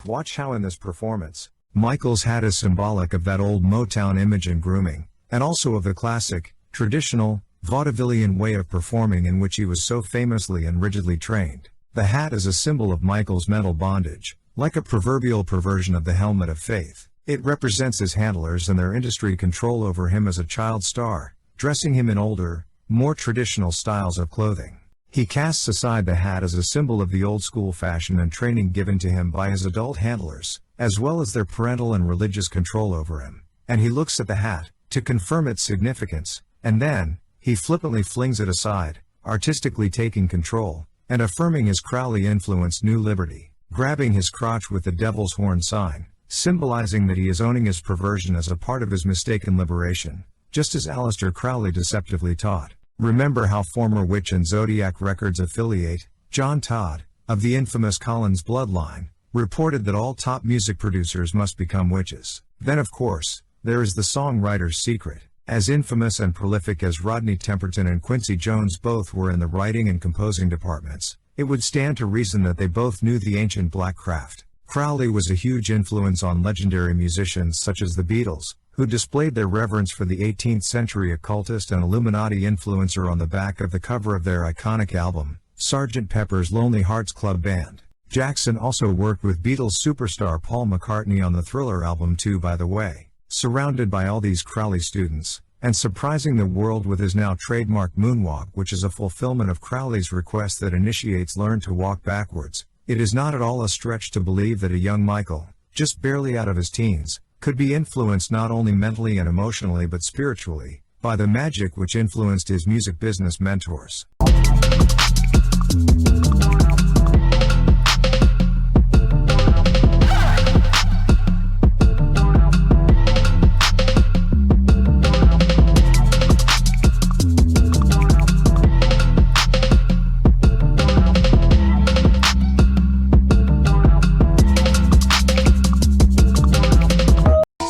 Watch how in this performance, Michael's hat is symbolic of that old Motown image and grooming, and also of the classic, traditional, vaudevillian way of performing in which he was so famously and rigidly trained. The hat is a symbol of Michael's mental bondage, like a proverbial perversion of the helmet of faith. It represents his handlers and their industry control over him as a child star, dressing him in older, more traditional styles of clothing. He casts aside the hat as a symbol of the old-school fashion and training given to him by his adult handlers, as well as their parental and religious control over him, and he looks at the hat, to confirm its significance, and then, he flippantly flings it aside, artistically taking control, and affirming his Crowley-influenced new liberty, grabbing his crotch with the devil's horn sign, symbolizing that he is owning his perversion as a part of his mistaken liberation, just as Aleister Crowley deceptively taught. Remember how former Witch and Zodiac Records affiliate, John Todd, of the infamous Collins bloodline, reported that all top music producers must become witches. Then of course, there is the songwriter's secret. As infamous and prolific as Rodney Temperton and Quincy Jones both were in the writing and composing departments, it would stand to reason that they both knew the ancient black craft. Crowley was a huge influence on legendary musicians such as the Beatles, who displayed their reverence for the 18th century occultist and Illuminati influencer on the back of the cover of their iconic album, Sgt. Pepper's Lonely Hearts Club Band. Jackson also worked with Beatles superstar Paul McCartney on the Thriller album too, by the way. Surrounded by all these Crowley students, and surprising the world with his now trademark MoonWalk, which is a fulfillment of Crowley's request that initiates learn to walk backwards, it is not at all a stretch to believe that a young Michael, just barely out of his teens, could be influenced not only mentally and emotionally but spiritually, by the magic which influenced his music business mentors.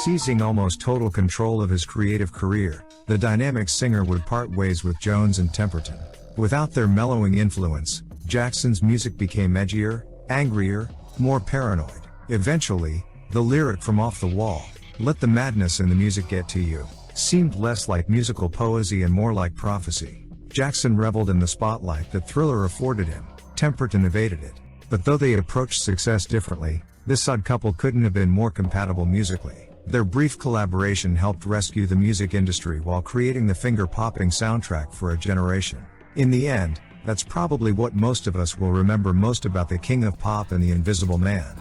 Seizing almost total control of his creative career, the dynamic singer would part ways with Jones and Temperton. Without their mellowing influence, Jackson's music became edgier, angrier, more paranoid. Eventually, the lyric from Off the Wall, "Let the madness in the music get to you," seemed less like musical poesy and more like prophecy. Jackson reveled in the spotlight that Thriller afforded him. Temperton evaded it. But though they approached success differently, this odd couple couldn't have been more compatible musically. Their brief collaboration helped rescue the music industry while creating the finger-popping soundtrack for a generation. In the end, that's probably what most of us will remember most about the King of Pop and the Invisible Man.